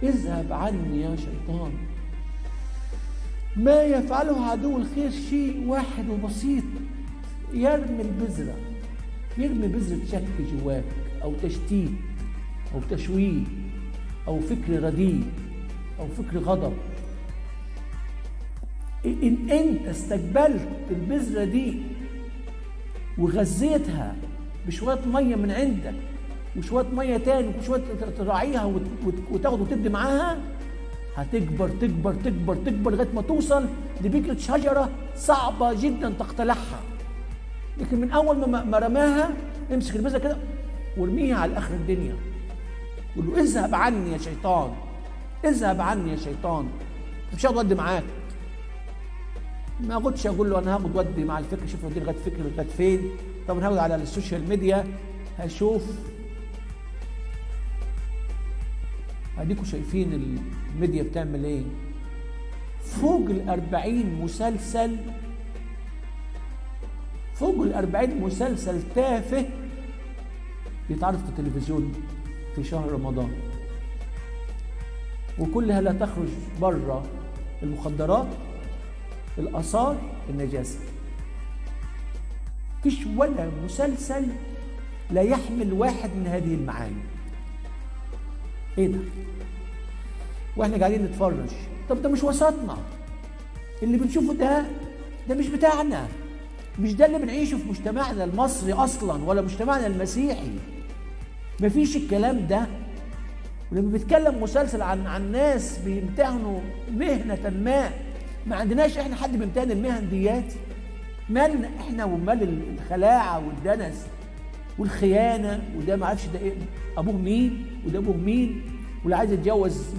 اذهب عني يا شيطان. ما يفعله عدو الخير شيء واحد وبسيط، يرمي البذرة، يرمي بذرة شك جواك أو تشتيت أو تشويه أو فكر رديء أو فكر غضب. إن أنت استقبلت البذرة دي وغذيتها بشوية مية من عندك وشوية مية تاني وشوية تراعيها وتاخد وتدي معاها، هتكبر تكبر تكبر تكبر لغاية ما توصل لبكرة شجرة صعبة جدا تقتلعها. لكن من أول ما رماها، امسك البذرة كده وارميها على آخر الدنيا، قول له اذهب عني يا شيطان، اذهب عني يا شيطان. مش هاخد ودي معاك، ما اقعدش اقول له انا هاخد ودي مع الفكر، شوف ودي لغايه فكر لغايه فين. طب هاخد على السوشيال ميديا، هشوف. اديكم شايفين الميديا بتعمل ايه؟ فوق 40 مسلسل، فوق 40 مسلسل تافه بيتعرض في التلفزيون في شهر رمضان، وكلها لا تخرج بره المخدرات، الآثار، النجاسة. فيش ولا مسلسل لا يحمل واحد من هذه المعاني. ايه ده؟ واحنا قاعدين نتفرج. طب ده مش وسطنا، اللي بنشوفه ده مش بتاعنا، مش ده اللي بنعيشه في مجتمعنا المصري اصلا ولا مجتمعنا المسيحي. مفيش الكلام ده. ولما بيتكلم مسلسل عن ناس بيمتهنوا مهنة ما عندناش احنا حد بيمتهن المهن ديات. مالنا احنا ومال الخلاعة والدنس والخيانة، وده ما عرفش ده ايه ابوه مين وده ابوه مين، واللي عايز يتجوز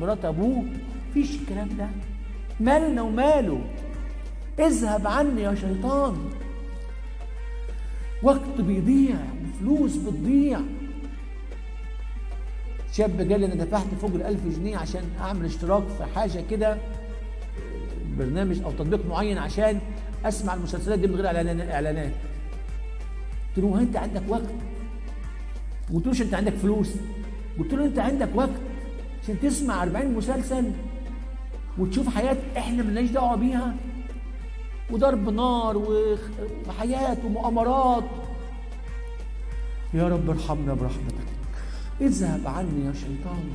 مرات ابوه. مفيش الكلام ده. مالنا وماله. اذهب عني يا شيطان. وقت بيضيع وفلوس بتضيع. شاب قال لي انا دفعت فوق 1000 جنيه عشان اعمل اشتراك في حاجه كده، برنامج او تطبيق معين، عشان اسمع المسلسلات دي من غير اعلانات. قلت له انت عندك وقت؟ ما قلتلوش انت عندك فلوس، قلت له انت عندك وقت عشان تسمع 40 مسلسل وتشوف حياه احنا مالناش دعوه بيها، وضرب نار وحياه ومؤامرات. يا رب ارحمنا برحمتك. اذهب عني يا شيطان.